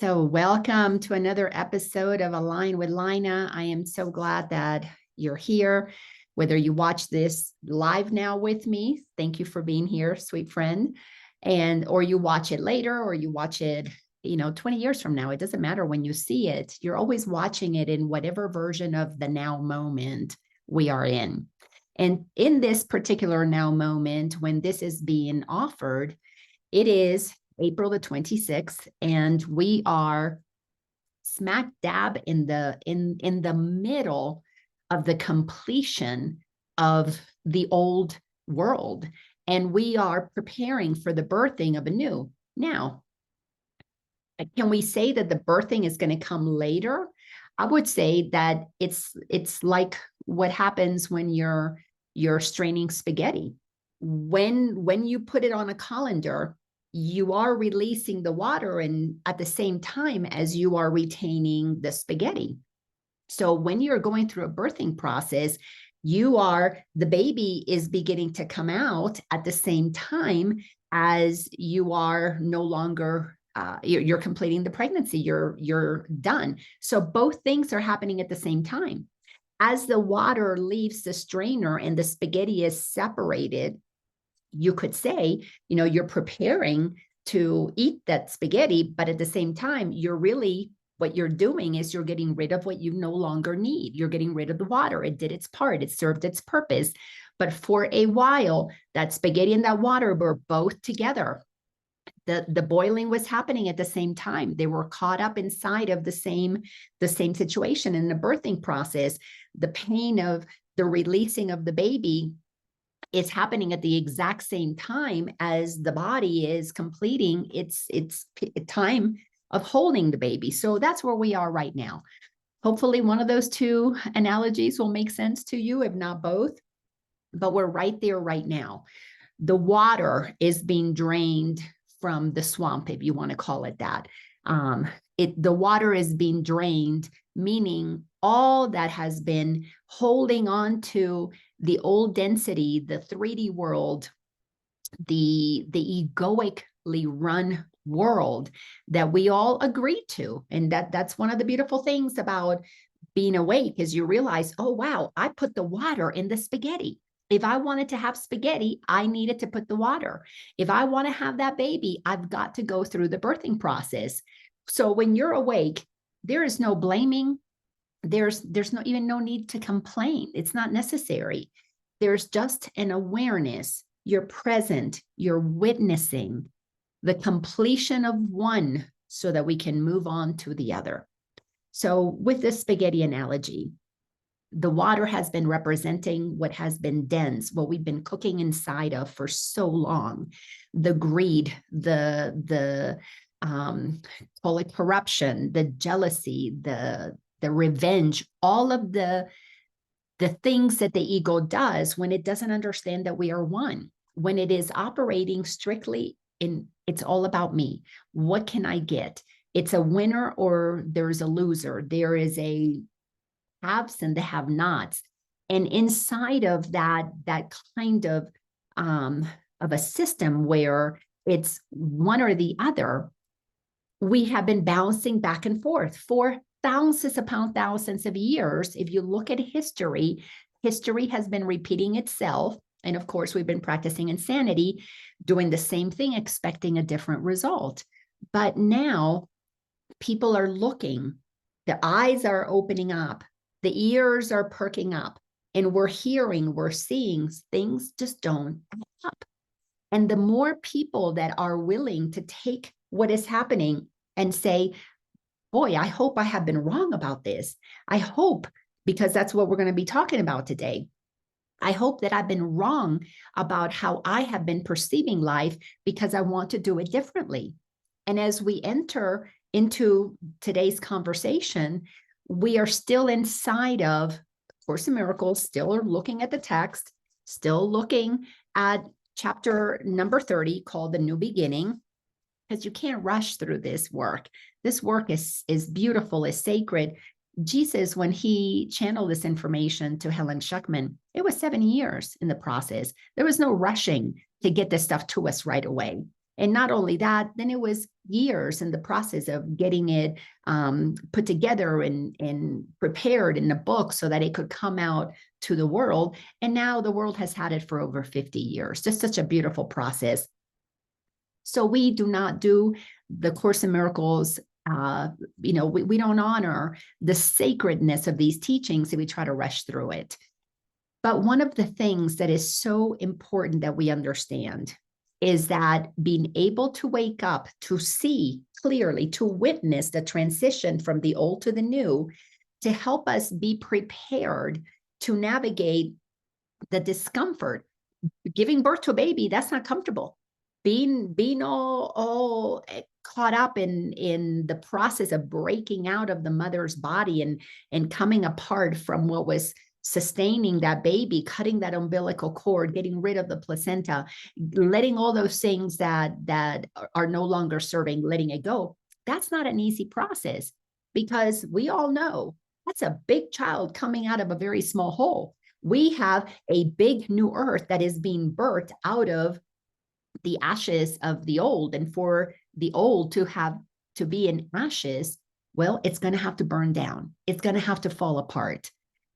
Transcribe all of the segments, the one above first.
So, welcome to another episode of Align with Laina. I am so glad that you're here. Whether you watch this live now with me, thank you for being here, sweet friend. And or you watch it later or you watch it, 20 years from now. It doesn't matter when you see it. You're always watching it in whatever version of the now moment we are in. And in this particular now moment, when this is being offered, it is April the 26th, and we are smack dab in the middle of the completion of the old world. And we are preparing for the birthing of a new. Now, can we say that the birthing is going to come later? I would say that it's like what happens when you're straining spaghetti. When you put it on a colander, you are releasing the water and at the same time as you are retaining the spaghetti. So when you're going through a birthing process, the baby is beginning to come out at the same time as you are no longer, you're completing the pregnancy, you're done. So both things are happening at the same time. As the water leaves the strainer and the spaghetti is separated, you could say, you're preparing to eat that spaghetti, but at the same time, what you're doing is you're getting rid of what you no longer need. You're getting rid of the water. It did its part. It served its purpose. But for a while, that spaghetti and that water were both together. The boiling was happening at the same time. They were caught up inside of the same situation in the birthing process. The pain of the releasing of the baby is happening at the exact same time as the body is completing its time of holding the baby. So that's where we are right now. Hopefully one of those two analogies will make sense to you, if not both, but we're right there right now. The water is being drained from the swamp, if you want to call it that. The water is being drained, meaning all that has been holding on to the old density, the 3D world, the egoically run world that we all agree to. And that's one of the beautiful things about being awake is you realize, oh, wow, I put the water in the spaghetti. If I wanted to have spaghetti, I needed to put the water. If I want to have that baby, I've got to go through the birthing process. So when you're awake, there is no blaming. There's no need to complain. It's not necessary. There's just an awareness. You're present. You're witnessing the completion of one so that we can move on to the other. So with this spaghetti analogy, the water has been representing what has been dense, what we've been cooking inside of for so long. The greed, the call it corruption, the jealousy, the revenge, all of the things that the ego does when it doesn't understand that we are one, when it is operating strictly in, it's all about me. What can I get? It's a winner or there's a loser. There is a haves and the have-nots. And inside of that kind of a system where it's one or the other, we have been bouncing back and forth for thousands upon thousands of years. If you look at history has been repeating itself. And of course, we've been practicing insanity, doing the same thing, expecting a different result. But now people are looking, the eyes are opening up, the ears are perking up, and we're hearing, we're seeing things just don't add up. And the more people that are willing to take what is happening and say, boy, I hope I have been wrong about this. I hope, because that's what we're going to be talking about today. I hope that I've been wrong about how I have been perceiving life because I want to do it differently. And as we enter into today's conversation, we are still inside of Course in Miracles, still are looking at the text, still looking at chapter number 30 called The New Beginning, because you can't rush through this work. This work is beautiful, is sacred. Jesus, when he channeled this information to Helen Schuckman, it was 7 years in the process. There was no rushing to get this stuff to us right away. And not only that, then it was years in the process of getting it put together and prepared in a book so that it could come out to the world. And now the world has had it for over 50 years. Just such a beautiful process. So we do not do the Course in Miracles. We don't honor the sacredness of these teachings if we try to rush through it. But one of the things that is so important that we understand is that being able to wake up, to see clearly, to witness the transition from the old to the new, to help us be prepared to navigate the discomfort. Giving birth to a baby, that's not comfortable. Being all caught up in the process of breaking out of the mother's body and coming apart from what was sustaining that baby, cutting that umbilical cord, getting rid of the placenta, letting all those things that are no longer serving, letting it go. That's not an easy process, because we all know that's a big child coming out of a very small hole. We have a big new earth that is being birthed out of the ashes of the old. And for the old to be in ashes, well, it's going to have to burn down. It's going to have to fall apart.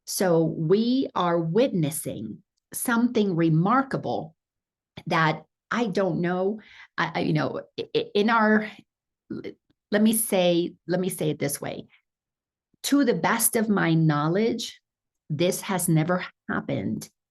So we are witnessing something remarkable that I don't know. In our, let me say it this way. To the best of my knowledge, this has never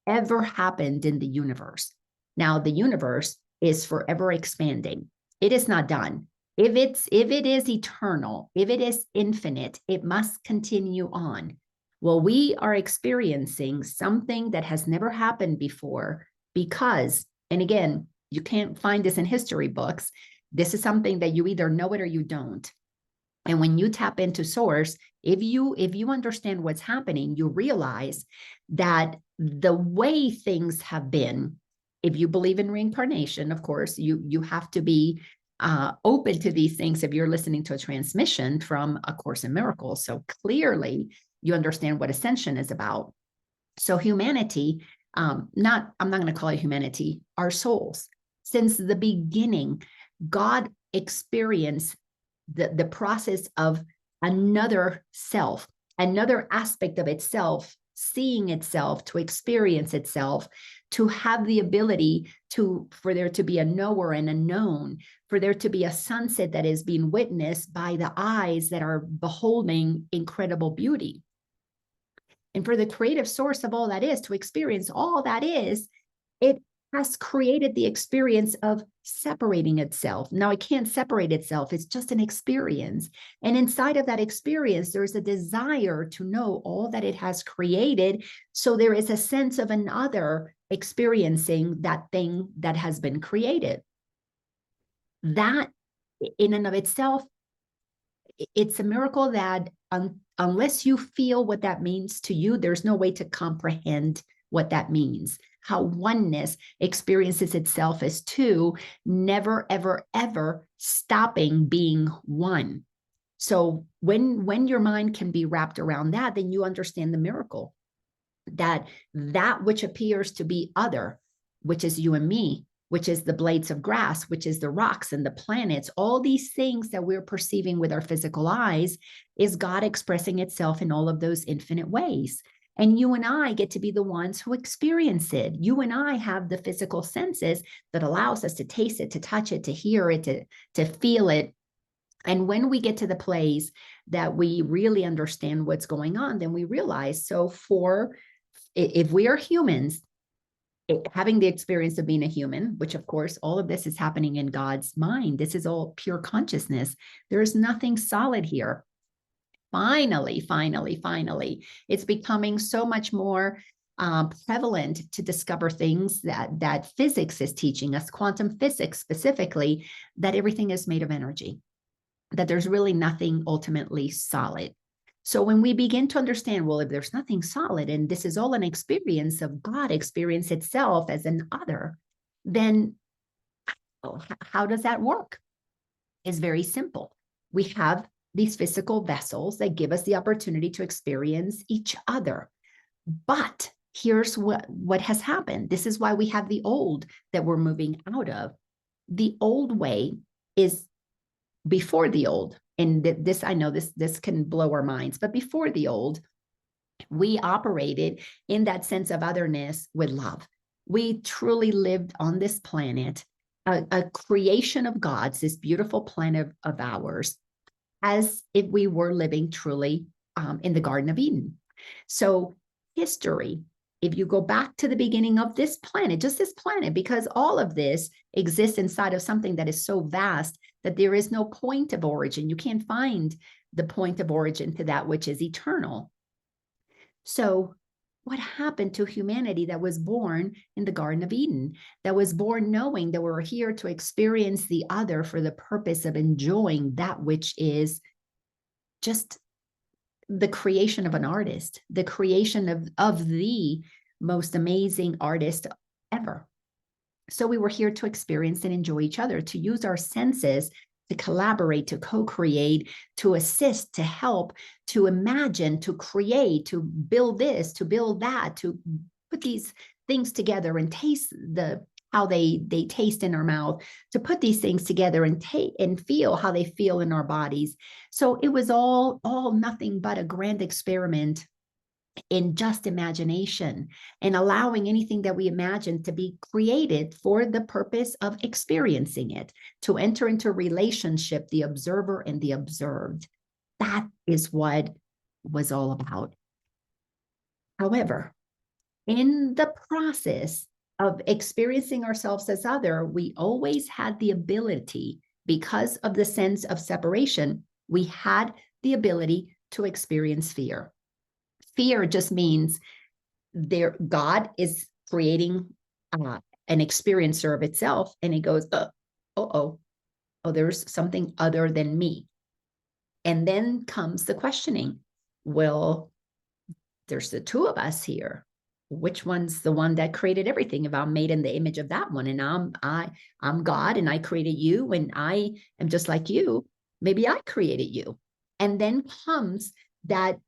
ever happened in the universe. Now, the universe is forever expanding. It is not done. If it is eternal, if it is infinite, it must continue on. Well, we are experiencing something that has never happened before because, and again, you can't find this in history books. This is something that you either know it or you don't. And when you tap into source, if you understand what's happening, you realize that the way things have been, if you believe in reincarnation, of course, you have to be open to these things if you're listening to a transmission from A Course in Miracles. So clearly, you understand what Ascension is about. So humanity, I'm not going to call it humanity, our souls. Since the beginning, God experienced the process of another self, another aspect of itself, seeing itself, to experience itself, to have the ability for there to be a knower and a known, for there to be a sunset that is being witnessed by the eyes that are beholding incredible beauty. And for the creative source of all that is to experience all that is, it has created the experience of separating itself. Now, it can't separate itself. It's just an experience. And inside of that experience, there's a desire to know all that it has created. So there is a sense of another experiencing that thing that has been created. That in and of itself, it's a miracle that unless you feel what that means to you, there's no way to comprehend what that means. How oneness experiences itself as two, never, ever, ever stopping being one. So when your mind can be wrapped around that, then you understand the miracle. That which appears to be other, which is you and me, which is the blades of grass, which is the rocks and the planets, all these things that we're perceiving with our physical eyes, is God expressing itself in all of those infinite ways. And you and I get to be the ones who experience it. You and I have the physical senses that allows us to taste it, to touch it, to hear it, to feel it. And when we get to the place that we really understand what's going on, then we realize, so if we are humans, having the experience of being a human, which of course, all of this is happening in God's mind. This is all pure consciousness. There is nothing solid here. Finally, it's becoming so much more prevalent to discover things that physics is teaching us, quantum physics specifically, that everything is made of energy, that there's really nothing ultimately solid. So when we begin to understand, well, if there's nothing solid and this is all an experience of God, experience itself as an other, then how does that work? It's very simple. We have these physical vessels that give us the opportunity to experience each other. But here's what has happened. This is why we have the old that we're moving out of. The old way is before the old. And this, I know this can blow our minds, but before the old, we operated in that sense of otherness with love. We truly lived on this planet, a creation of God's, this beautiful planet of ours, as if we were living truly in the Garden of Eden. So history, if you go back to the beginning of this planet, just this planet, because all of this exists inside of something that is so vast that there is no point of origin. You can't find the point of origin to that which is eternal. So what happened to humanity that was born in the Garden of Eden, that was born knowing that we're here to experience the other for the purpose of enjoying that which is just the creation of an artist, the creation of the most amazing artist ever. So we were here to experience and enjoy each other, to use our senses, to collaborate, to co-create, to assist, to help, to imagine, to create, to build this, to build that, to put these things together and taste how they taste in our mouth, to put these things together and feel how they feel in our bodies. So it was all nothing but a grand experiment in just imagination, and allowing anything that we imagine to be created for the purpose of experiencing it, to enter into relationship, the observer and the observed. That is what was all about. However, in the process of experiencing ourselves as other, we always had the ability, because of the sense of separation, we had the ability to experience fear. Fear just means God is creating an experiencer of itself, and it goes, oh, there's something other than me. And then comes the questioning. Well, there's the two of us here. Which one's the one that created everything? If I'm made in the image of that one, and I'm God, and I created you, and I am just like you, maybe I created you. And then comes that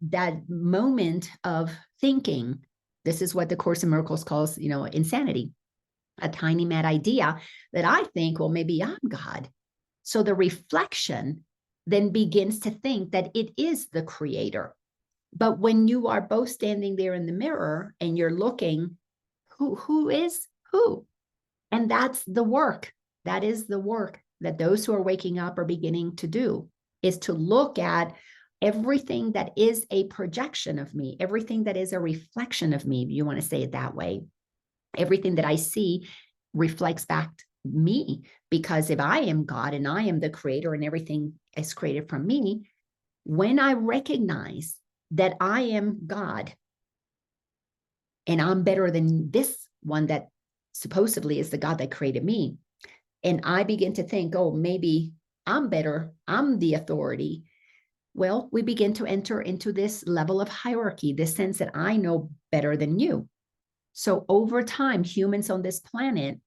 moment of thinking. This is what the Course in Miracles calls, insanity, a tiny mad idea that I think, well, maybe I'm God. So the reflection then begins to think that it is the creator. But when you are both standing there in the mirror and you're looking, who is who? And that's the work. That is the work that those who are waking up are beginning to do, is to look at everything that is a projection of me, everything that is a reflection of me, if you want to say it that way. Everything that I see reflects back to me, because if I am God and I am the creator and everything is created from me, when I recognize that I am God and I'm better than this one that supposedly is the God that created me, and I begin to think, oh, maybe I'm better, I'm the authority, well, we begin to enter into this level of hierarchy, this sense that I know better than you. So over time, humans on this planet,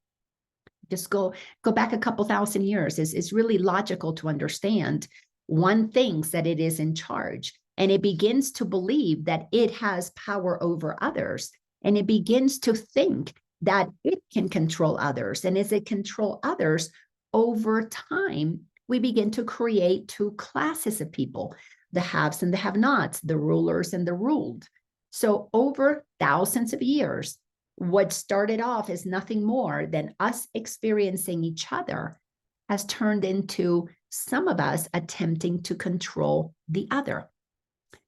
just go back a couple thousand years, is really logical to understand. One thinks that it is in charge, and it begins to believe that it has power over others. And it begins to think that it can control others. And as it controls others, over time, we begin to create two classes of people, the haves and the have-nots, the rulers and the ruled. So over thousands of years, what started off as nothing more than us experiencing each other has turned into some of us attempting to control the other.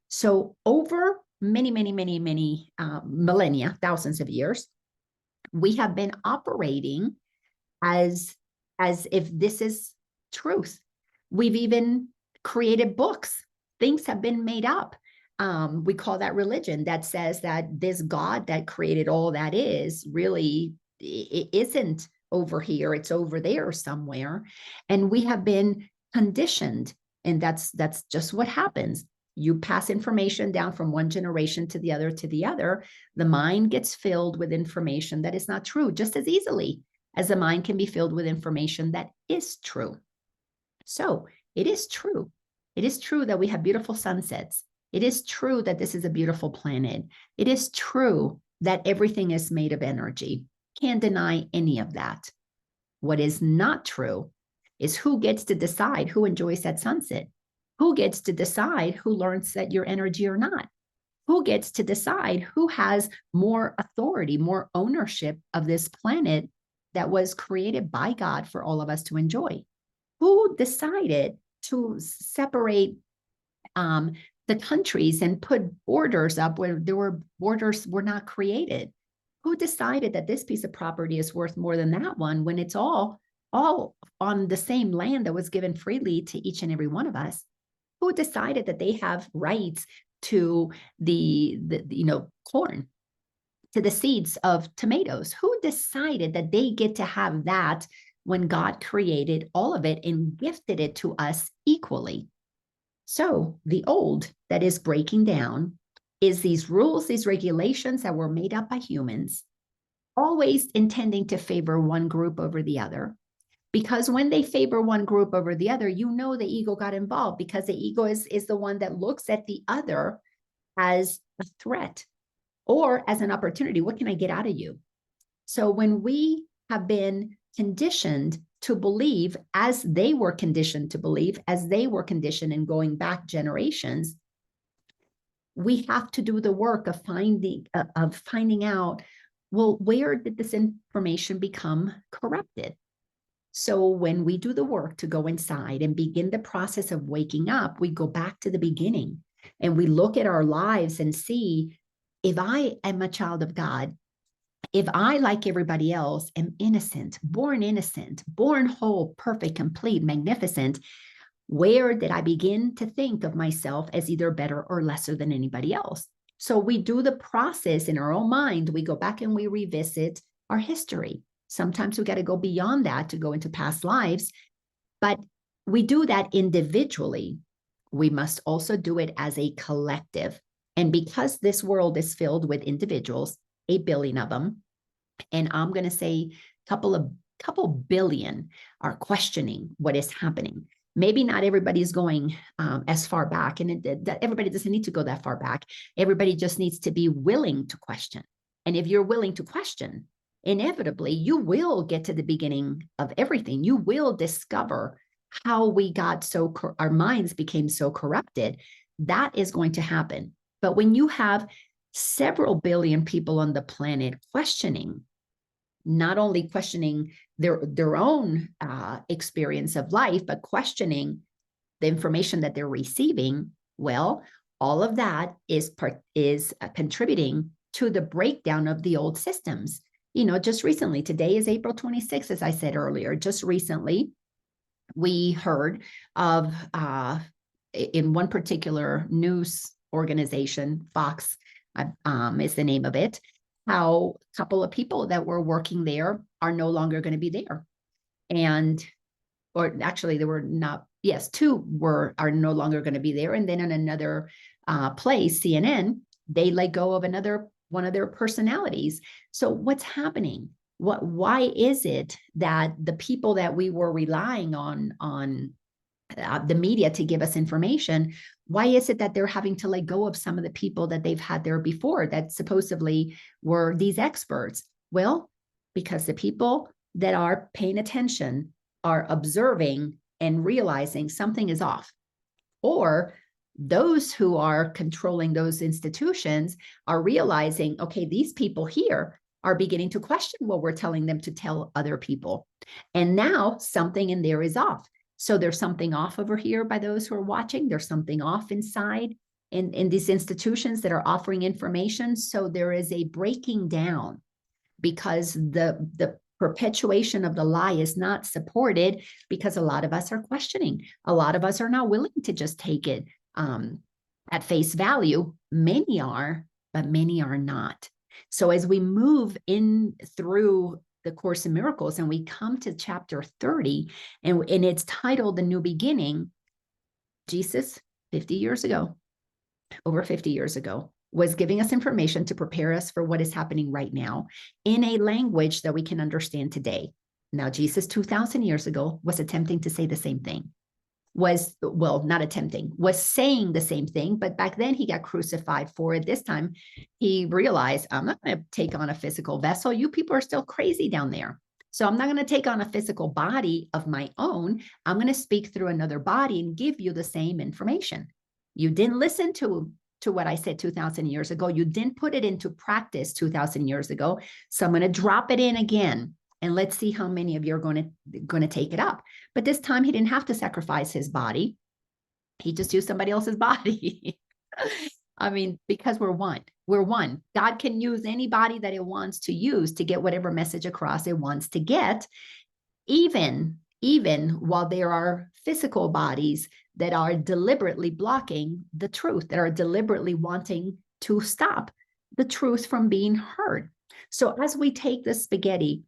So over many millennia, thousands of years, we have been operating as if this is truth. We've even created books. Things have been made up. We call that religion, that says that this God that created all that is really, it isn't over here, it's over there somewhere. And we have been conditioned, and that's just what happens. You pass information down from one generation to the other to the other. The mind gets filled with information that is not true just as easily as the mind can be filled with information that is true. So it is true. It is true that we have beautiful sunsets. It is true that this is a beautiful planet. It is true that everything is made of energy. Can't deny any of that. What is not true is who gets to decide who enjoys that sunset, who gets to decide who learns that your energy or not, who gets to decide who has more authority, more ownership of this planet that was created by God for all of us to enjoy. Who decided to separate the countries and put borders up where there were borders were not created? Who decided that this piece of property is worth more than that one when it's all on the same land that was given freely to each and every one of us? Who decided that they have rights to the corn, to the seeds of tomatoes? Who decided that they get to have that when God created all of it and gifted it to us equally? So the old that is breaking down is these rules, these regulations that were made up by humans, always intending to favor one group over the other. Because when they favor one group over the other, the ego got involved, because the ego is the one that looks at the other as a threat or as an opportunity. What can I get out of you? So when we have been conditioned to believe as they were conditioned to believe, as they were conditioned in going back generations, we have to do the work of finding out, well, where did this information become corrupted? So when we do the work to go inside and begin the process of waking up, we go back to the beginning and we look at our lives and see, if I am a child of God, if I, like everybody else, am innocent, born whole, perfect, complete, magnificent, where did I begin to think of myself as either better or lesser than anybody else? So we do the process in our own mind. We go back and we revisit our history. Sometimes we got to go beyond that to go into past lives, but we do that individually. We must also do it as a collective. And because this world is filled with individuals, 8 billion of them, and I'm going to say couple billion are questioning what is happening. Maybe not everybody is going as far back, and everybody doesn't need to go that far back. Everybody just needs to be willing to question. And if you're willing to question, inevitably, you will get to the beginning of everything. You will discover how we got our minds became so corrupted. That is going to happen. But when you have several billion people on the planet questioning, not only questioning their own experience of life, but questioning the information that they're receiving, well, all of that is contributing to the breakdown of the old systems. Just recently, today is April 26th, as I said earlier, just recently, we heard of, in one particular news organization, Fox is the name of it, how a couple of people that were working there are no longer going to be there. Or actually there were not, yes, two are no longer going to be there. And then in another place, CNN, they let go of one of their personalities. So what's happening? Why is it that the people that we were relying on the media to give us information, why is it that they're having to let go of some of the people that they've had there before that supposedly were these experts? Well, because the people that are paying attention are observing and realizing something is off. Or those who are controlling those institutions are realizing, okay, these people here are beginning to question what we're telling them to tell other people. And now something in there is off. So there's something off over here by those who are watching. There's something off inside in these institutions that are offering information. So there is a breaking down because the perpetuation of the lie is not supported, because a lot of us are questioning. A lot of us are not willing to just take it at face value. Many are, but many are not. So as we move in through the Course in Miracles and we come to chapter 30, and it's titled The New Beginning, Jesus, 50 years ago, over 50 years ago, was giving us information to prepare us for what is happening right now in a language that we can understand today. Now, Jesus 2,000 years ago was attempting to say the same thing. Was saying the same thing, but back then he got crucified for it. This time he realized, I'm not going to take on a physical vessel. You people are still crazy down there. So I'm not going to take on a physical body of my own. I'm going to speak through another body and give you the same information. You didn't listen to what I said 2,000 years ago. You didn't put it into practice 2,000 years ago. So I'm going to drop it in again. And let's see how many of you are going to take it up. But this time he didn't have to sacrifice his body. He just used somebody else's body. I mean, because we're one. We're one. God can use anybody that it wants to use to get whatever message across it wants to get, even while there are physical bodies that are deliberately blocking the truth, that are deliberately wanting to stop the truth from being heard. So as we take the spaghetti,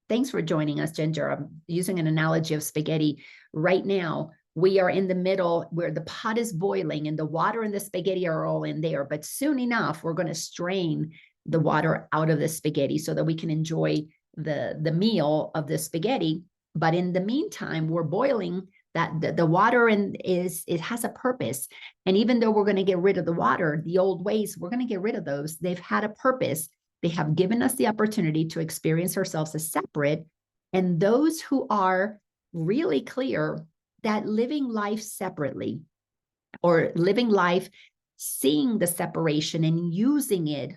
thanks for joining us, Ginger. I'm using an analogy of spaghetti right now. We are in the middle where the pot is boiling and the water and the spaghetti are all in there. But soon enough, we're going to strain the water out of the spaghetti so that we can enjoy the meal of the spaghetti. But in the meantime, we're boiling that the water, and it has a purpose. And even though we're going to get rid of the water, the old ways, we're going to get rid of those. They've had a purpose. They have given us the opportunity to experience ourselves as separate. And those who are really clear that living life separately, or living life seeing the separation and using it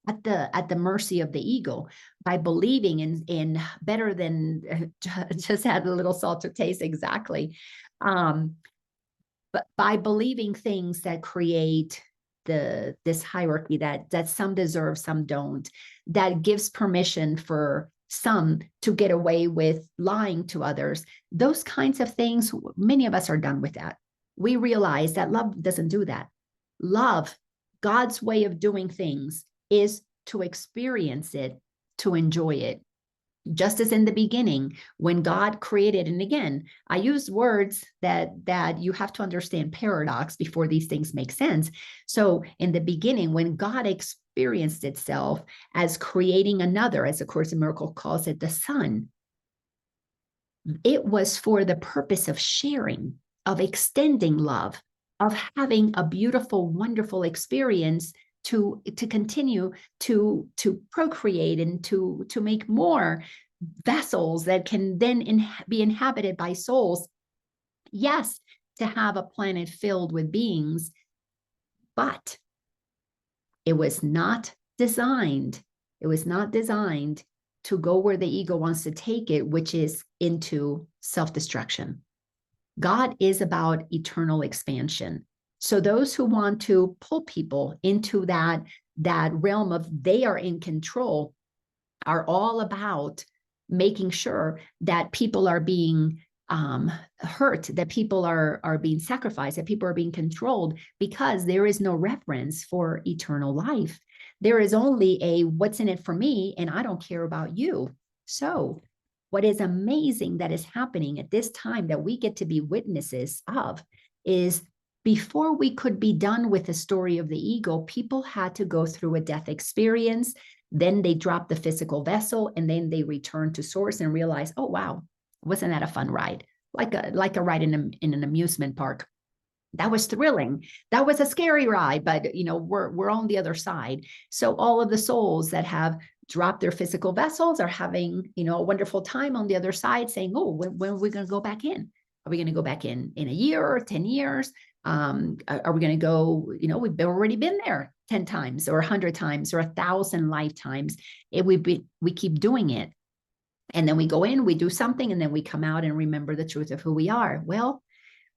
at the mercy of the ego by believing in better than just had a little salted taste, exactly. But by believing things that create this hierarchy that some deserve, some don't, that gives permission for some to get away with lying to others, those kinds of things, many of us are done with that. We realize that love doesn't do that. Love, God's way of doing things, is to experience it, to enjoy it. Just as in the beginning, when God created, and again, I use words that you have to understand paradox before these things make sense. So in the beginning, when God experienced itself as creating another, as the Course in Miracles calls it, the Son, it was for the purpose of sharing, of extending love, of having a beautiful, wonderful experience to continue to procreate and to make more vessels that can then be inhabited by souls. Yes, to have a planet filled with beings, but it was not designed. It was not designed to go where the ego wants to take it, which is into self-destruction. God is about eternal expansion. So those who want to pull people into that realm of they are in control are all about making sure that people are being hurt, that people are being sacrificed, that people are being controlled, because there is no reference for eternal life. There is only a what's in it for me, and I don't care about you. So what is amazing that is happening at this time that we get to be witnesses of is, before we could be done with the story of the ego, people had to go through a death experience. Then they dropped the physical vessel, and then they returned to source and realized, oh, wow, wasn't that a fun ride? Like a ride in an amusement park. That was thrilling. That was a scary ride, but we're on the other side. So all of the souls that have dropped their physical vessels are having a wonderful time on the other side, saying, oh, when are we going to go back in? Are we going to go back in a year or 10 years? Are we going to go, we've already been there 10 times or 100 times or 1,000 lifetimes. We keep doing it. And then we go in, we do something, and then we come out and remember the truth of who we are. Well,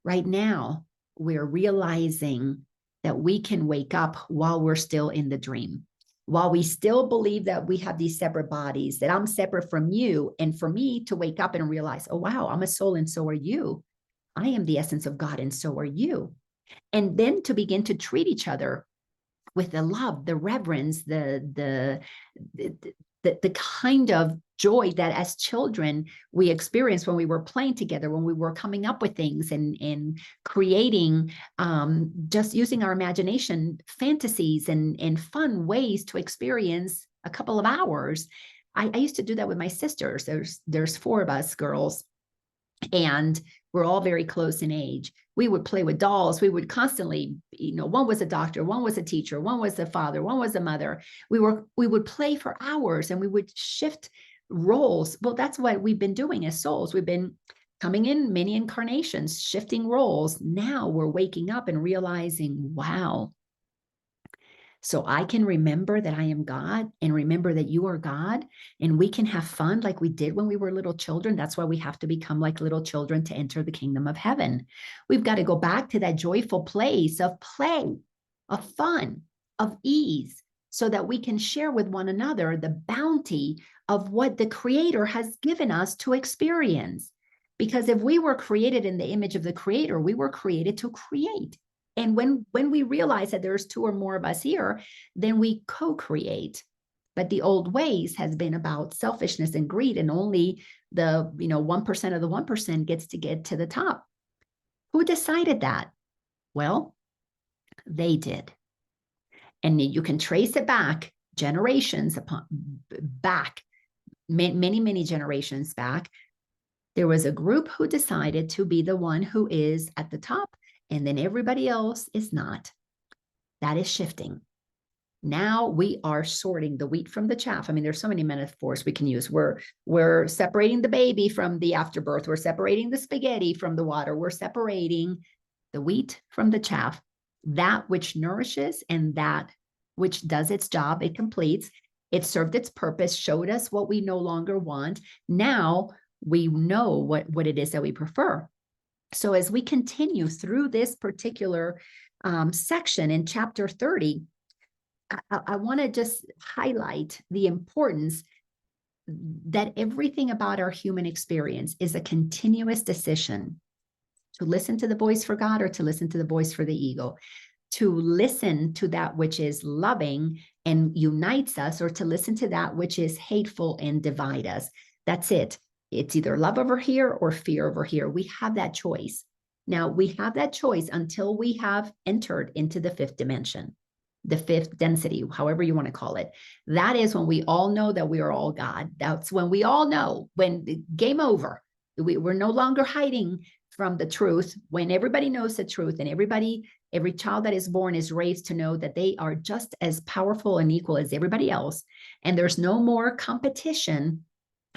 right now, we're realizing that we can wake up while we're still in the dream, while we still believe that we have these separate bodies, that I'm separate from you. And for me to wake up and realize, oh, wow, I'm a soul and so are you. I am the essence of God and so are you. And then to begin to treat each other with the love, the reverence, the kind of joy that as children we experienced when we were playing together, when we were coming up with things and creating, just using our imagination, fantasies and fun ways to experience a couple of hours. I used to do that with my sisters. There's 4 of us girls, and we're all very close in age. We would play with dolls. We would constantly, one was a doctor, one was a teacher, one was a father, one was a mother. We would play for hours, and we would shift roles. Well, that's what we've been doing as souls. We've been coming in many incarnations, shifting roles. Now we're waking up and realizing, wow, so I can remember that I am God and remember that you are God, and we can have fun like we did when we were little children. That's why we have to become like little children to enter the kingdom of heaven. We've got to go back to that joyful place of play, of fun, of ease, so that we can share with one another the bounty of what the Creator has given us to experience. Because if we were created in the image of the Creator, we were created to create. And when we realize that there's two or more of us here, then we co-create. But the old ways has been about selfishness and greed, and only the 1% of the 1% gets to get to the top. Who decided that? Well, they did. And you can trace it back generations back, many, many generations back. There was a group who decided to be the one who is at the top, and then everybody else is not. That is shifting. Now we are sorting the wheat from the chaff. I mean, there's so many metaphors we can use. We're separating the baby from the afterbirth. We're separating the spaghetti from the water. We're separating the wheat from the chaff. That which nourishes and that which does its job, it completes. It served its purpose, showed us what we no longer want. Now we know what it is that we prefer. So as we continue through this particular section in chapter 30, I want to just highlight the importance that everything about our human experience is a continuous decision to listen to the voice for God or to listen to the voice for the ego, to listen to that which is loving and unites us, or to listen to that which is hateful and divide us. That's it. It's either love over here or fear over here. We have that choice. Now, we have that choice until we have entered into the fifth dimension, the fifth density, however you want to call it. That is when we all know that we are all God. That's when we all know, when game over, we're no longer hiding from the truth, when everybody knows the truth, and every child that is born is raised to know that they are just as powerful and equal as everybody else. And there's no more competition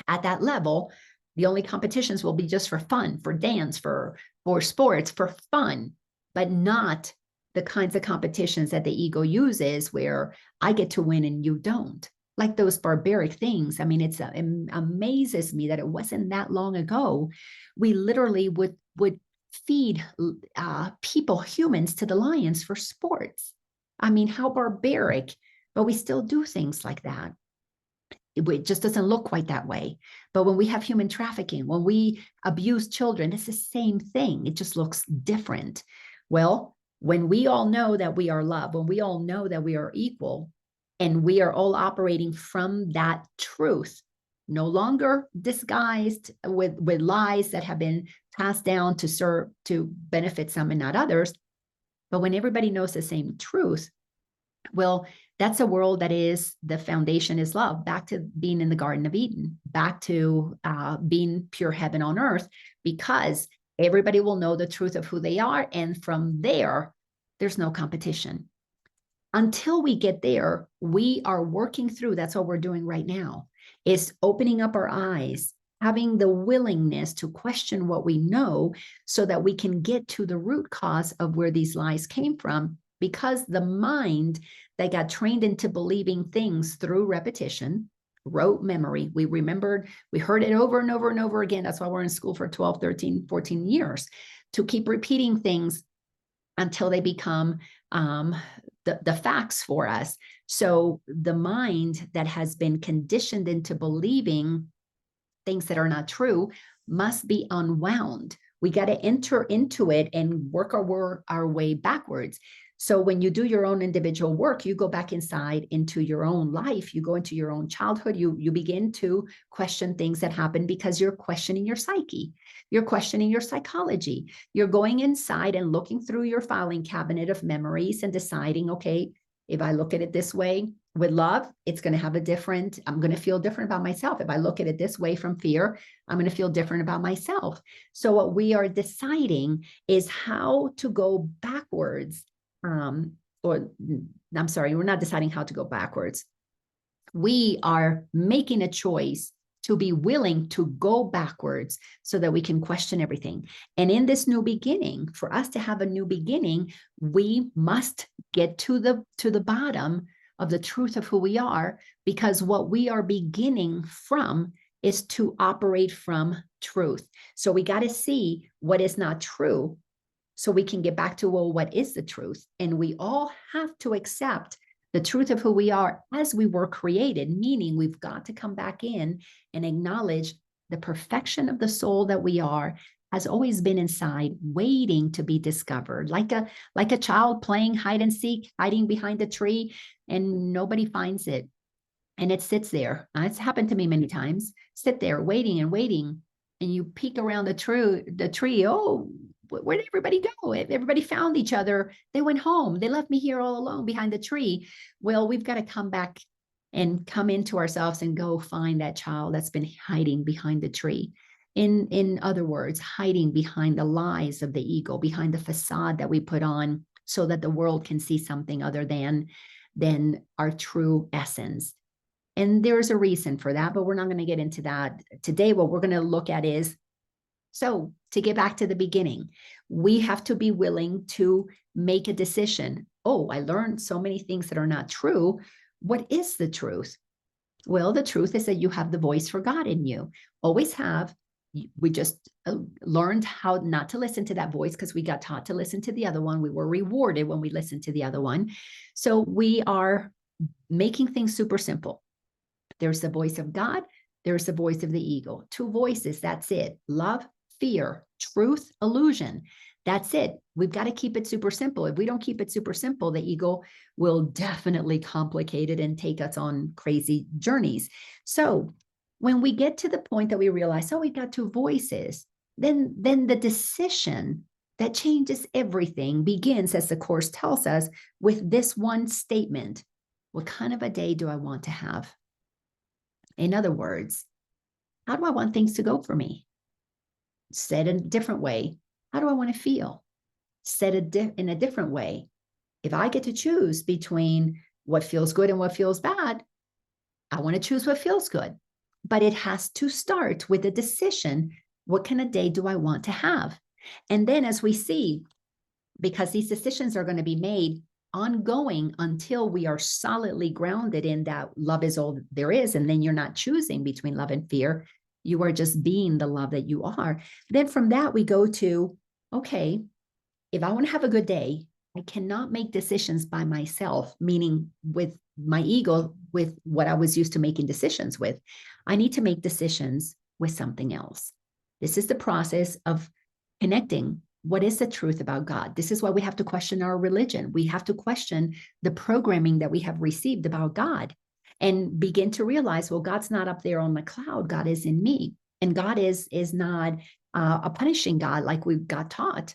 at that level. The only competitions will be just for fun, for dance, for sports, for fun, but not the kinds of competitions that the ego uses where I get to win and you don't. Like those barbaric things. I mean, it amazes me that it wasn't that long ago. We literally would feed people, humans, to the lions for sports. I mean, how barbaric, but we still do things like that. It just doesn't look quite that way. But when we have human trafficking, when we abuse children, it's the same thing. It just looks different. Well, when we all know that we are love, when we all know that we are equal, and we are all operating from that truth, no longer disguised with lies that have been passed down to serve, to benefit some and not others, but when everybody knows the same truth, well, that's a world that is, the foundation is love, back to being in the Garden of Eden, back to being pure heaven on earth, because everybody will know the truth of who they are. And from there, there's no competition. Until we get there, we are working through, that's what we're doing right now, is opening up our eyes, having the willingness to question what we know so that we can get to the root cause of where these lies came from. Because the mind that got trained into believing things through repetition, rote memory, we remembered, we heard it over and over and over again. That's why we're in school for 12, 13, 14 years, to keep repeating things until they become the facts for us. So the mind that has been conditioned into believing things that are not true must be unwound. We got to enter into it and work our way backwards. So when you do your own individual work, you go back inside into your own life, you go into your own childhood, you begin to question things that happen because you're questioning your psyche, you're questioning your psychology, you're going inside and looking through your filing cabinet of memories and deciding, okay, if I look at it this way with love, it's going to have I'm going to feel different about myself. If I look at it this way from fear, I'm going to feel different about myself. So what we are deciding is how to go backwards. We're not deciding how to go backwards. We are making a choice to be willing to go backwards so that we can question everything. And in this new beginning, for us to have a new beginning, we must get to the bottom of the truth of who we are, because what we are beginning from is to operate from truth. So we got to see what is not true so we can get back to, well, what is the truth? And we all have to accept the truth of who we are as we were created, meaning we've got to come back in and acknowledge the perfection of the soul that we are has always been inside, waiting to be discovered, like a child playing hide and seek, hiding behind a tree, and nobody finds it. And it sits there. It's happened to me many times. Sit there waiting and waiting, and you peek around the tree. Oh, where did everybody go? Everybody found each other. They went home. They left me here all alone behind the tree. Well, we've got to come back and come into ourselves and go find that child that's been hiding behind the tree. In other words, hiding behind the lies of the ego, behind the facade that we put on so that the world can see something other than our true essence. And there's a reason for that, but we're not going to get into that today. What we're going to look at is, so to get back to the beginning, we have to be willing to make a decision. Oh, I learned so many things that are not true. What is the truth? Well, the truth is that you have the voice for God in you. Always have. We just learned how not to listen to that voice because we got taught to listen to the other one. We were rewarded when we listened to the other one. So we are making things super simple. There's the voice of God. There's the voice of the ego. Two voices. That's it. Love, fear, truth, illusion. That's it. We've got to keep it super simple. If we don't keep it super simple, the ego will definitely complicate it and take us on crazy journeys. So when we get to the point that we realize, oh, we've got two voices, then the decision that changes everything begins, as the Course tells us, with this one statement. What kind of a day do I want to have? In other words, how do I want things to go for me? Said in a different way, how do I want to feel? Said in a different way, if I get to choose between what feels good and what feels bad, I want to choose what feels good. But it has to start with a decision. What kind of day do I want to have? And then as we see, because these decisions are going to be made ongoing until we are solidly grounded in that love is all there is, and then you're not choosing between love and fear. You are just being the love that you are. Then from that, we go to, okay, if I want to have a good day, I cannot make decisions by myself, meaning with my ego, with what I was used to making decisions with. I need to make decisions with something else. This is the process of connecting. What is the truth about God? This is why we have to question our religion. We have to question the programming that we have received about God and begin to realize, well, God's not up there on the cloud. God is in me. And God is not a punishing God like we got taught.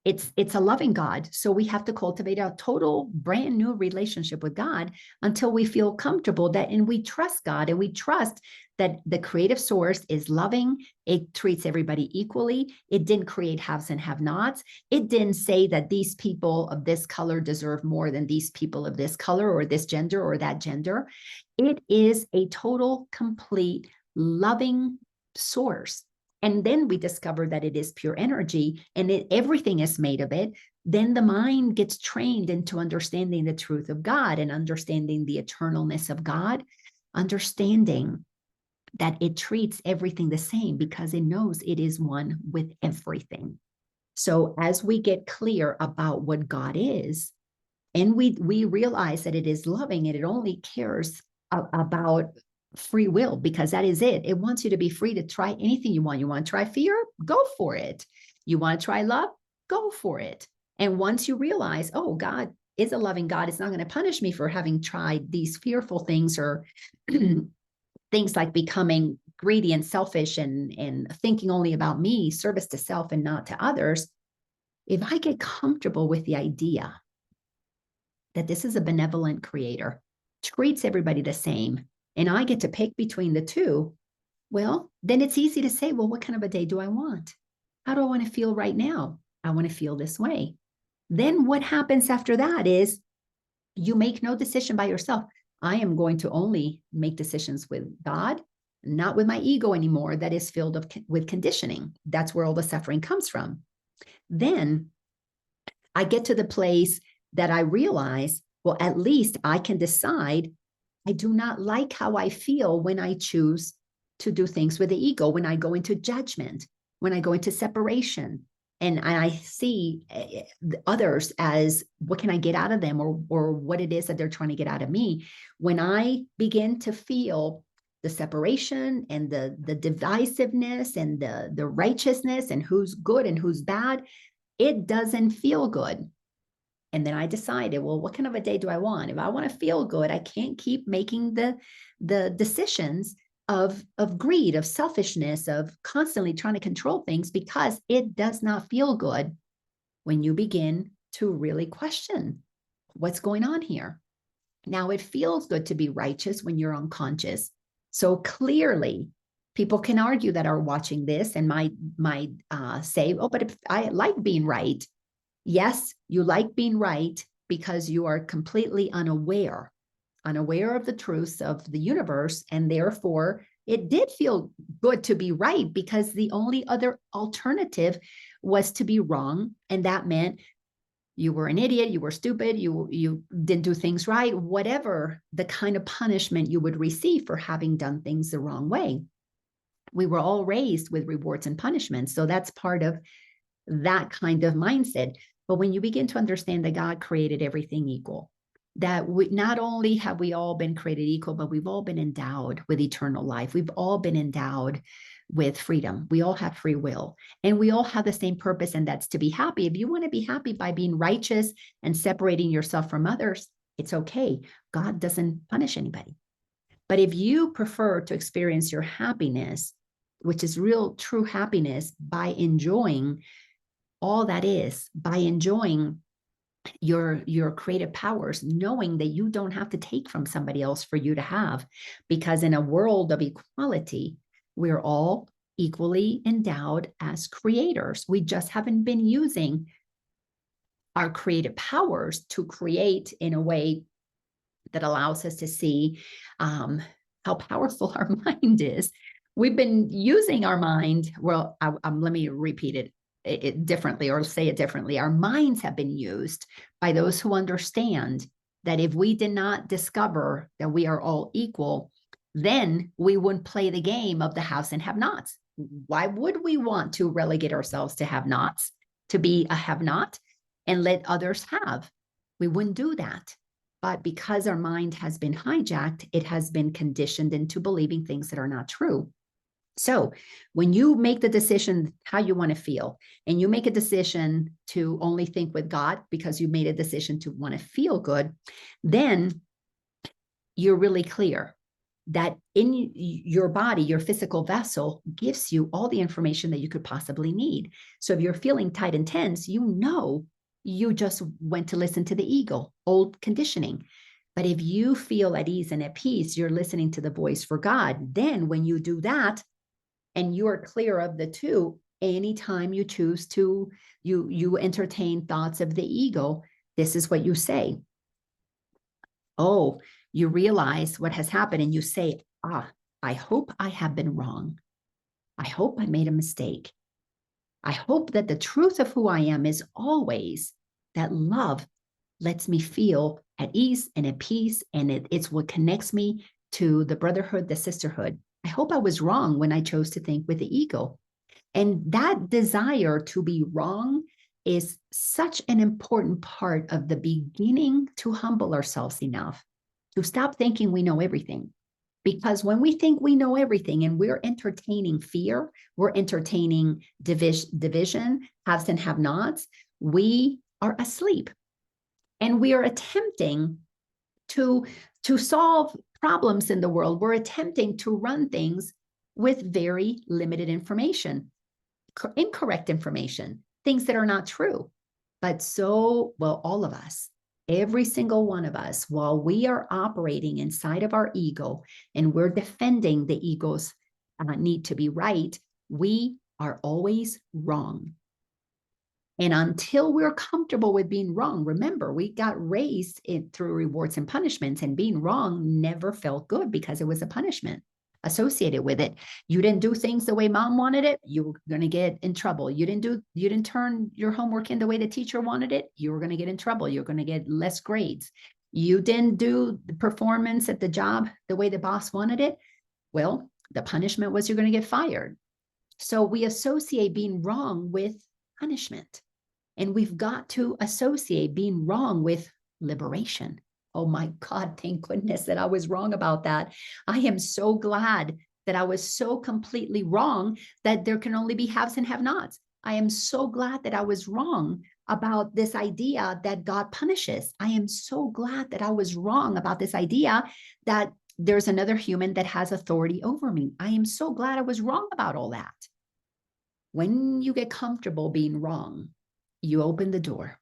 It's a loving God. So we have to cultivate a total brand new relationship with God until we feel comfortable that, and we trust God, and we trust that the creative source is loving. It treats everybody equally. It didn't create haves and have-nots. It didn't say that these people of this color deserve more than these people of this color or this gender or that gender. It is a total, complete, loving source. And then we discover that it is pure energy and everything is made of it. Then the mind gets trained into understanding the truth of God and understanding the eternalness of God, understanding that it treats everything the same because it knows it is one with everything. So as we get clear about what God is, and we realize that it is loving and it only cares about free will, because that is it. It wants you to be free to try anything you want. You want to try fear? Go for it. You want to try love? Go for it. And once you realize, oh, God is a loving God, it's not going to punish me for having tried these fearful things or things like becoming greedy and selfish and thinking only about me, service to self and not to others. If I get comfortable with the idea that this is a benevolent creator, treats everybody the same, and I get to pick between the two, well, then it's easy to say, well, what kind of a day do I want? How do I want to feel right now? I want to feel this way. Then what happens after that is you make no decision by yourself. I am going to only make decisions with God. not with my ego anymore that is filled with conditioning. That's where all the suffering comes from. Then I get to the place that I realize, well, at least I can decide I do not like how I feel when I choose to do things with the ego, when I go into judgment, when I go into separation. And I see others as what can I get out of them, or what it is that they're trying to get out of me. When I begin to feel the separation and the divisiveness and the righteousness and who's good and who's bad, it doesn't feel good. And then I decided, well, what kind of a day do I want? If I want to feel good, I can't keep making the decisions of greed, of selfishness, of constantly trying to control things, because it does not feel good when you begin to really question what's going on here. Now, it feels good to be righteous when you're unconscious. So clearly, people can argue that are watching this and might say, oh, but if I like being right. Yes, you like being right because you are completely unaware of the truths of the universe. And therefore, it did feel good to be right, because the only other alternative was to be wrong. And that meant you were an idiot, you were stupid, you didn't do things right, whatever the kind of punishment you would receive for having done things the wrong way. We were all raised with rewards and punishments. So that's part of that kind of mindset. But when you begin to understand that God created everything equal, that not only have we all been created equal, but we've all been endowed with eternal life. We've all been endowed with freedom. We all have free will, and we all have the same purpose, and that's to be happy. If you want to be happy by being righteous and separating yourself from others, it's okay. God doesn't punish anybody. But if you prefer to experience your happiness, which is real, true happiness, by enjoying all that is, by enjoying your creative powers, knowing that you don't have to take from somebody else for you to have, because in a world of equality, we're all equally endowed as creators. We just haven't been using our creative powers to create in a way that allows us to see how powerful our mind is. We've been using our mind. Well, let me repeat it differently, or say it differently. Our minds have been used by those who understand that if we did not discover that we are all equal, then we wouldn't play the game of the haves and have-nots. Why would we want to relegate ourselves to have-nots, to be a have-not and let others have? We wouldn't do that. But because our mind has been hijacked, it has been conditioned into believing things that are not true. So when you make the decision how you want to feel, and you make a decision to only think with God because you made a decision to want to feel good, then you're really clear that in your body, your physical vessel gives you all the information that you could possibly need. So if you're feeling tight and tense, you know you just went to listen to the ego, old conditioning. But if you feel at ease and at peace, you're listening to the voice for God. Then when you do that, and you are clear of the two, anytime you choose to, you entertain thoughts of the ego, this is what you say. Oh, you realize what has happened, and you say, I hope I have been wrong. I hope I made a mistake. I hope that the truth of who I am is always that love lets me feel at ease and at peace, and it's what connects me to the brotherhood, the sisterhood. I hope I was wrong when I chose to think with the ego. And that desire to be wrong is such an important part of the beginning to humble ourselves enough to stop thinking we know everything. Because when we think we know everything and we're entertaining fear, we're entertaining division, haves and have-nots, we are asleep. And we are attempting to solve problems in the world. We're attempting to run things with very limited information, incorrect information, things that are not true. But all of us, every single one of us, while we are operating inside of our ego and we're defending the ego's need to be right, we are always wrong. And until we're comfortable with being wrong, remember, we got raised through rewards and punishments, and being wrong never felt good because it was a punishment. associated with it. You didn't do things the way mom wanted it, you were going to get in trouble. You didn't turn your homework in the way the teacher wanted it, you were going to get in trouble. You're going to get less grades. You didn't do the performance at the job the way the boss wanted it. Well, the punishment was you're going to get fired. So we associate being wrong with punishment. And we've got to associate being wrong with liberation. Oh my God, thank goodness that I was wrong about that. I am so glad that I was so completely wrong that there can only be haves and have-nots. I am so glad that I was wrong about this idea that God punishes. I am so glad that I was wrong about this idea that there's another human that has authority over me. I am so glad I was wrong about all that. When you get comfortable being wrong, you open the door.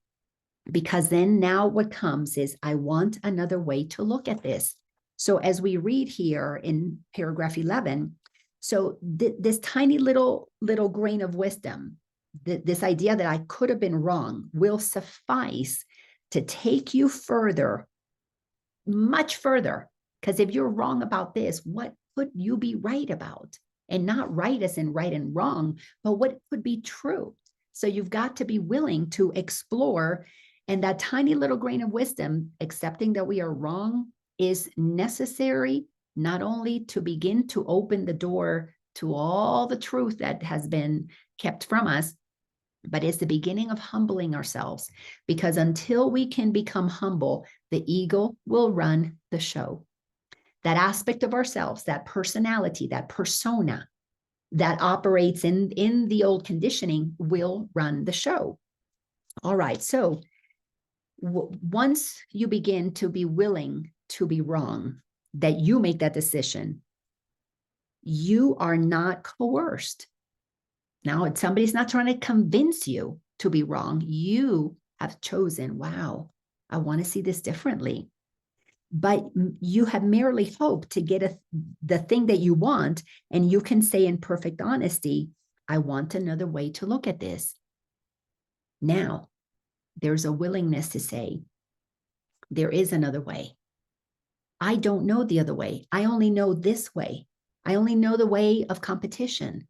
Because then now what comes is, I want another way to look at this. So as we read here in paragraph 11, so this tiny little grain of wisdom, this idea that I could have been wrong will suffice to take you further, much further. Because if you're wrong about this, what could you be right about? And not right as in right and wrong, but what could be true? So you've got to be willing to explore. And that tiny little grain of wisdom, accepting that we are wrong, is necessary not only to begin to open the door to all the truth that has been kept from us, but it's the beginning of humbling ourselves. Because until we can become humble, the ego will run the show. That aspect of ourselves, that personality, that persona that operates in the old conditioning will run the show. All right, so once you begin to be willing to be wrong, that you make that decision, you are not coerced. Now, somebody's not trying to convince you to be wrong. You have chosen, wow, I want to see this differently. But you have merely hoped to get the thing that you want, and you can say in perfect honesty, I want another way to look at this. Now, there's a willingness to say, there is another way. I don't know the other way. I only know this way. I only know the way of competition.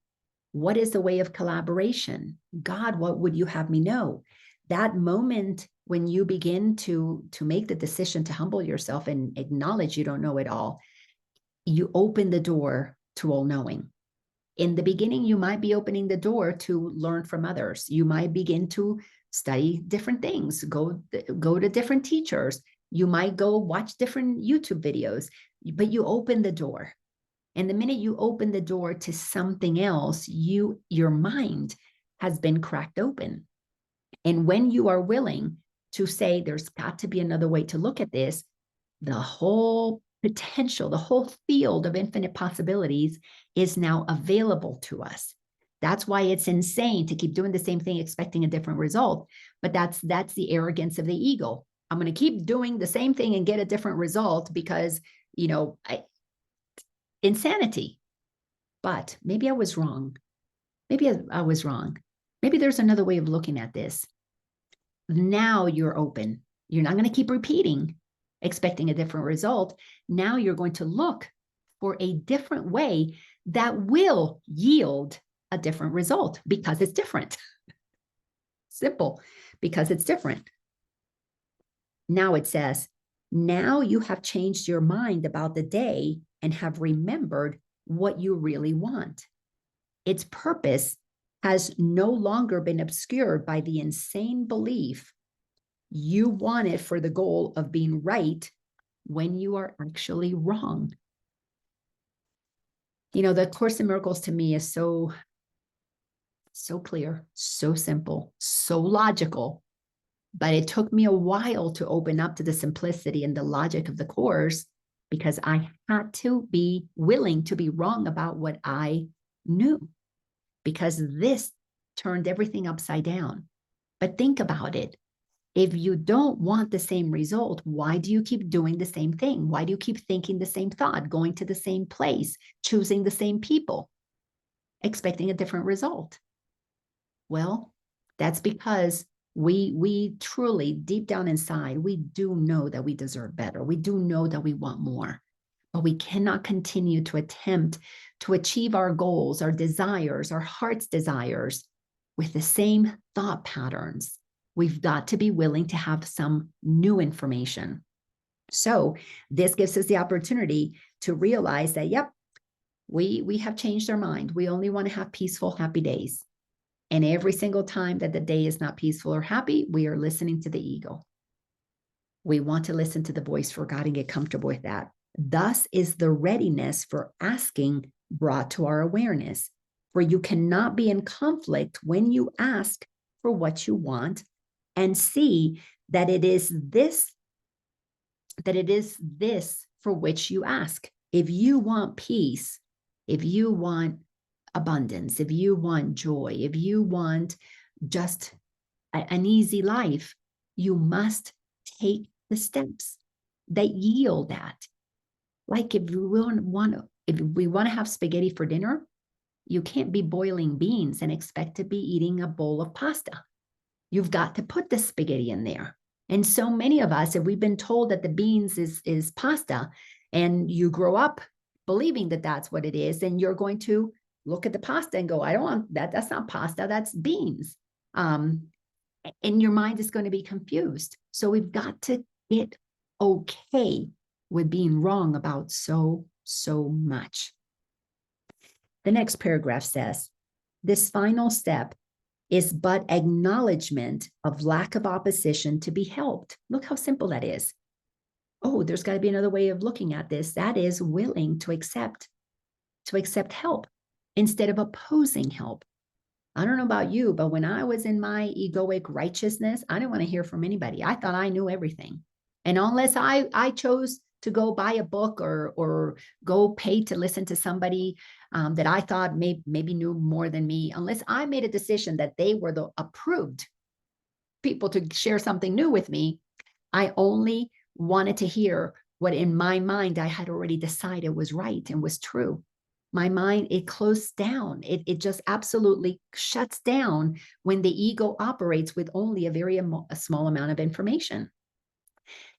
What is the way of collaboration? God, what would you have me know? That moment when you begin to make the decision to humble yourself and acknowledge you don't know it all, you open the door to all knowing. In the beginning, you might be opening the door to learn from others. You might begin to study different things, go to different teachers. You might go watch different YouTube videos, but you open the door. And the minute you open the door to something else, your mind has been cracked open. And when you are willing to say, there's got to be another way to look at this, the whole potential, the whole field of infinite possibilities is now available to us. That's why it's insane to keep doing the same thing, expecting a different result. But that's the arrogance of the ego. I'm going to keep doing the same thing and get a different result because, insanity. But maybe I was wrong. Maybe I was wrong. Maybe there's another way of looking at this. Now you're open. You're not going to keep repeating, expecting a different result. Now you're going to look for a different way that will yield a different result because it's different. Simple, because it's different. Now it says, now you have changed your mind about the day and have remembered what you really want. Its purpose has no longer been obscured by the insane belief you want it for the goal of being right when you are actually wrong. The Course in Miracles to me is so clear, so simple, so logical, but it took me a while to open up to the simplicity and the logic of the Course because I had to be willing to be wrong about what I knew, because this turned everything upside down. But think about it. If you don't want the same result, why do you keep doing the same thing? Why do you keep thinking the same thought, going to the same place, choosing the same people, expecting a different result? Well, that's because we truly, deep down inside, we do know that we deserve better. We do know that we want more. But we cannot continue to attempt to achieve our goals, our desires, our heart's desires with the same thought patterns. We've got to be willing to have some new information. So this gives us the opportunity to realize that, yep, we have changed our mind. We only want to have peaceful, happy days. And every single time that the day is not peaceful or happy, we are listening to the ego. We want to listen to the voice for God and get comfortable with that. Thus is the readiness for asking brought to our awareness. For you cannot be in conflict when you ask for what you want and see that it is this for which you ask. If you want peace, if you want abundance, if you want joy, if you want just an easy life, you must take the steps that yield that. Like if we want to have spaghetti for dinner, you can't be boiling beans and expect to be eating a bowl of pasta. You've got to put the spaghetti in there. And so many of us, if we've been told that the beans is pasta, and you grow up believing that that's what it is, then you're going to look at the pasta and go, I don't want that. That's not pasta. That's beans. And your mind is going to be confused. So we've got to get okay with being wrong about so much. The next paragraph says, this final step is but acknowledgement of lack of opposition to be helped. Look how simple that is. Oh, there's got to be another way of looking at this. That is willing to accept help instead of opposing help. I don't know about you, but when I was in my egoic righteousness, I didn't want to hear from anybody. I thought I knew everything. And unless I chose to go buy a book or go pay to listen to somebody that I thought maybe knew more than me, unless I made a decision that they were the approved people to share something new with me, I only wanted to hear what in my mind I had already decided was right and was true. My mind, it closed down. It just absolutely shuts down when the ego operates with only a small amount of information.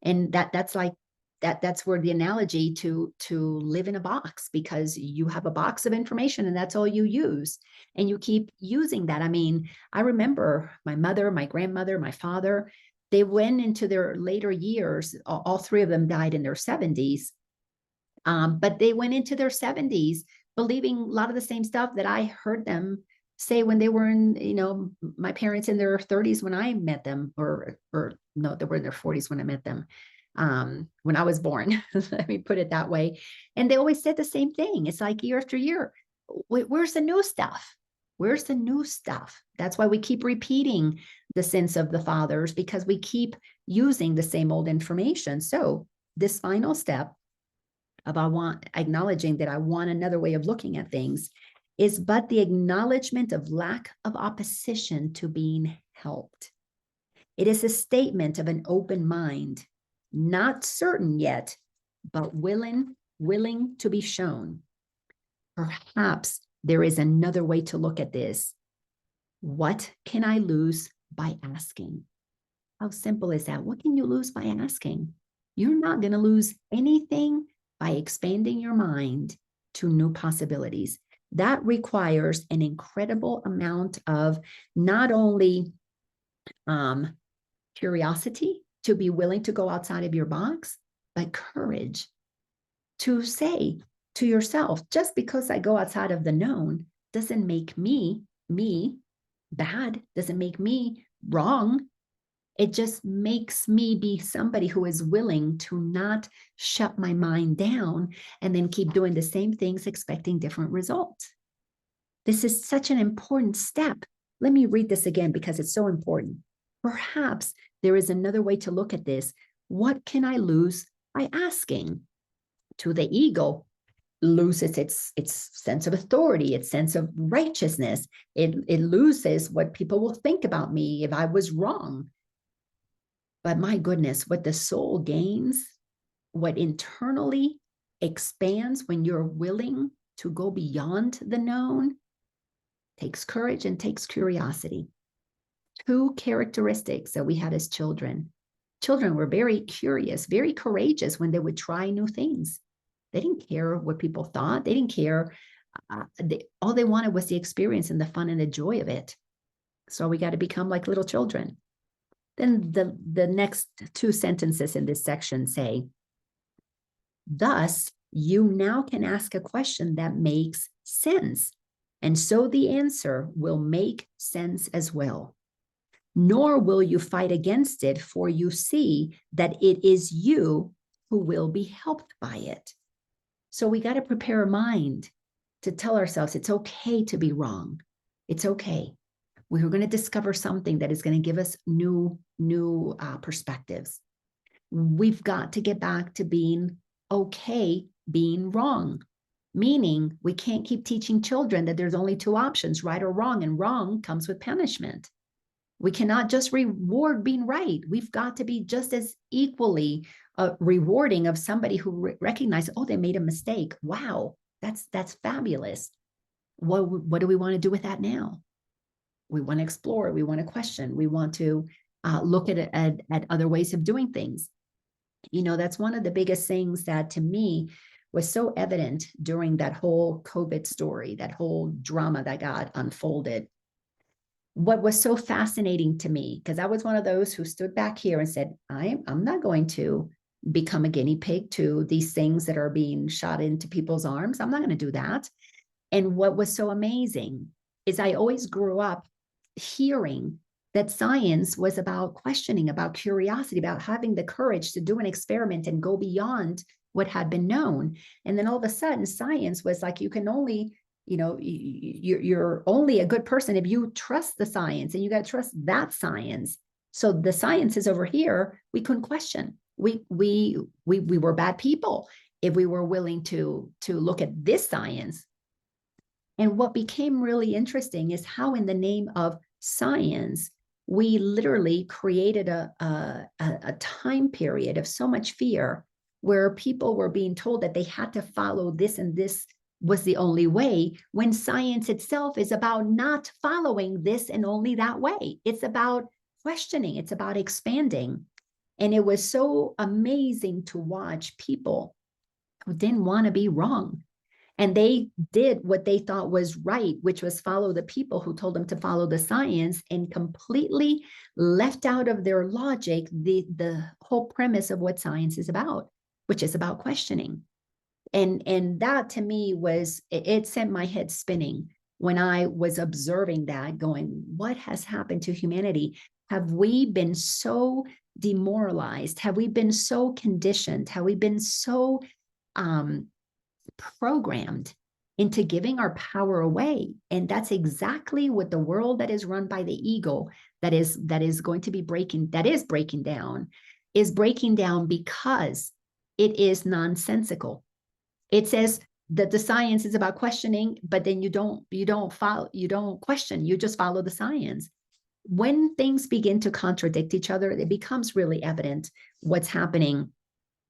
And that's where the analogy to live in a box, because you have a box of information and that's all you use. And you keep using that. I mean, I remember my mother, my grandmother, my father, they went into their later years. All three of them died in their 70s. But they went into their 70s believing a lot of the same stuff that I heard them say when they were in, my parents in their 30s when I met them, or no, they were in their 40s when I met them, when I was born, let me put it that way. And they always said the same thing. It's like year after year, where's the new stuff? Where's the new stuff? That's why we keep repeating the sins of the fathers, because we keep using the same old information. So this final step of acknowledging that I want another way of looking at things is but the acknowledgement of lack of opposition to being helped. It is a statement of an open mind, not certain yet, but willing to be shown. Perhaps there is another way to look at this. What can I lose by asking? How simple is that? What can you lose by asking? You're not going to lose anything by expanding your mind to new possibilities. That requires an incredible amount of not only curiosity to be willing to go outside of your box, but courage to say to yourself, just because I go outside of the known doesn't make me bad, doesn't make me wrong. It just makes me be somebody who is willing to not shut my mind down and then keep doing the same things, expecting different results. This is such an important step. Let me read this again because it's so important. Perhaps there is another way to look at this. What can I lose by asking? To the ego, loses its sense of authority, its sense of righteousness. It loses what people will think about me if I was wrong. But my goodness, what the soul gains, what internally expands when you're willing to go beyond the known, takes courage and takes curiosity. Two characteristics that we had as children. Children were very curious, very courageous when they would try new things. They didn't care what people thought. They didn't care. All they wanted was the experience and the fun and the joy of it. So we got to become like little children. Then the next two sentences in this section say, thus, you now can ask a question that makes sense. And so the answer will make sense as well. Nor will you fight against it, for you see that it is you who will be helped by it. So we got to prepare our mind to tell ourselves it's okay to be wrong. It's okay. We're going to discover something that is going to give us new perspectives. We've got to get back to being okay being wrong, meaning we can't keep teaching children that there's only two options, right or wrong, and wrong comes with punishment. We cannot just reward being right. We've got to be just as equally rewarding of somebody who recognizes, oh, they made a mistake. Wow, that's fabulous. What do we want to do with that now? We want to explore. We want to question. We want to look at other ways of doing things. That's one of the biggest things that to me was so evident during that whole COVID story, that whole drama that got unfolded. What was so fascinating to me, because I was one of those who stood back here and said, I'm not going to become a guinea pig to these things that are being shot into people's arms. I'm not going to do that. And what was so amazing is I always grew up hearing that science was about questioning, about curiosity, about having the courage to do an experiment and go beyond what had been known. And then all of a sudden, science was like, you can only, you're only a good person if you trust the science, and you got to trust that science. So the science is over here. We couldn't question. We were bad people if we were willing to look at this science. And what became really interesting is how, in the name of science, we literally created a time period of so much fear where people were being told that they had to follow this and this was the only way, when science itself is about not following this and only that way. It's about questioning. It's about expanding. And it was so amazing to watch people who didn't want to be wrong. And they did what they thought was right, which was follow the people who told them to follow the science, and completely left out of their logic the whole premise of what science is about, which is about questioning. And that to me it sent my head spinning when I was observing that, going, what has happened to humanity? Have we been so demoralized? Have we been so conditioned? Have we been so programmed into giving our power away? And that's exactly what the world that is run by the ego, that is going to be breaking down, because it is nonsensical. It says that the science is about questioning, but then you don't question, you just follow the science. When things begin to contradict each other, it becomes really evident what's happening.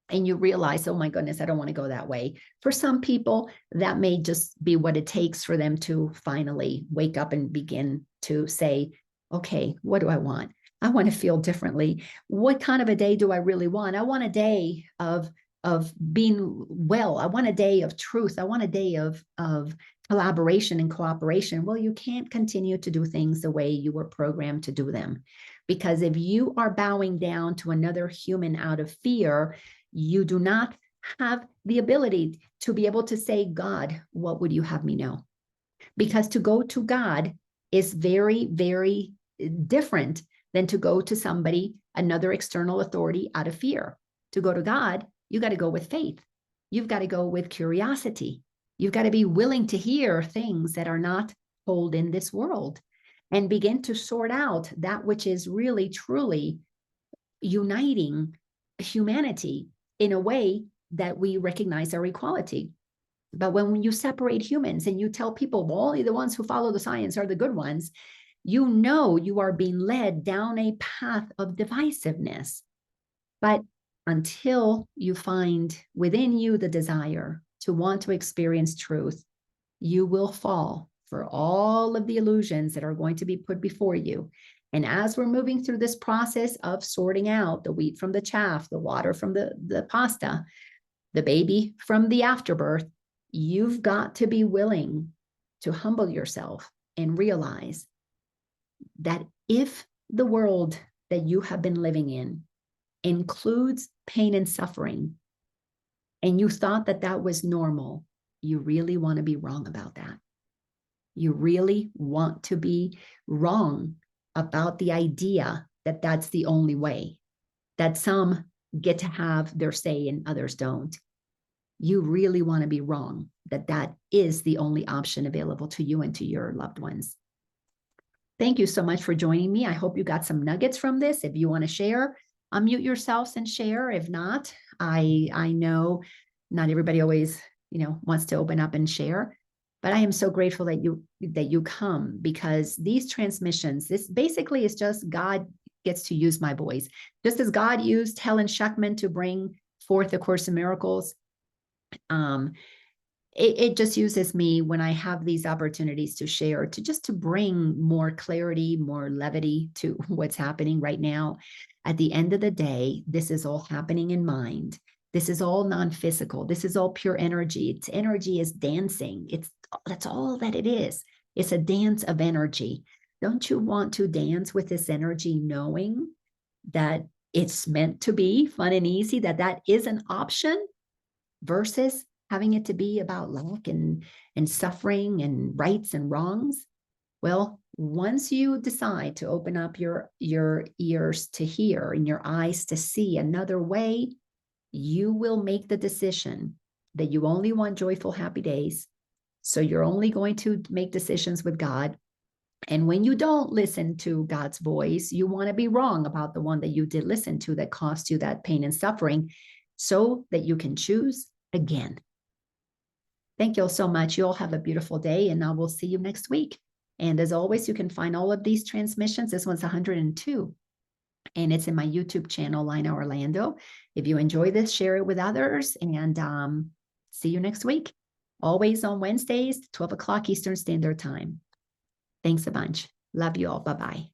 And you realize, oh my goodness, I don't want to go that way. For some people, that may just be what it takes for them to finally wake up and begin to say, okay, what do I want? I want to feel differently. What kind of a day do I really want? I want a day of being well. I want a day of truth. I want a day of collaboration and cooperation. Well, you can't continue to do things the way you were programmed to do them. Because if you are bowing down to another human out of fear, you do not have the ability to be able to say, God, what would you have me know? Because to go to God is very, very different than to go to somebody, another external authority, out of fear. To go to God, you got to go with faith. You've got to go with curiosity. You've got to be willing to hear things that are not told in this world, and begin to sort out that which is really, truly uniting humanity in a way that we recognize our equality. But when you separate humans and you tell people, well, only the ones who follow the science are the good ones, you know you are being led down a path of divisiveness. But until you find within you the desire to want to experience truth, you will fall for all of the illusions that are going to be put before you. And as we're moving through this process of sorting out the wheat from the chaff, the water from the pasta, the baby from the afterbirth, you've got to be willing to humble yourself and realize that if the world that you have been living in includes pain and suffering, and you thought that that was normal, you really want to be wrong about that. You really want to be wrong about the idea that that's the only way, that some get to have their say and others don't. You really want to be wrong that that is the only option available to you and to your loved ones. Thank you so much for joining me. I hope you got some nuggets from this. If you want to share, unmute yourselves and share. If not, I know not everybody always, wants to open up and share, but I am so grateful that you come, because these transmissions, this basically is just God gets to use my voice. Just as God used Helen Schuckman to bring forth the Course in Miracles, it just uses me when I have these opportunities to share, to bring more clarity, more levity to what's happening right now. At the end of the day, this is all happening in mind. This is all non-physical. This is all pure energy. Its energy is dancing. That's all that it is. It's a dance of energy. Don't you want to dance with this energy, knowing that it's meant to be fun and easy, that is an option, versus having it to be about lack and suffering and rights and wrongs? Well, once you decide to open up your ears to hear and your eyes to see another way, you will make the decision that you only want joyful, happy days. So you're only going to make decisions with God. And when you don't listen to God's voice, you want to be wrong about the one that you did listen to that cost you that pain and suffering, so that you can choose again. Thank you all so much. You all have a beautiful day, and I will see you next week. And as always, you can find all of these transmissions. This one's 102, and it's in my YouTube channel, Laina Orlando. If you enjoy this, share it with others, and see you next week. Always on Wednesdays, 12 o'clock Eastern Standard Time. Thanks a bunch. Love you all. Bye-bye.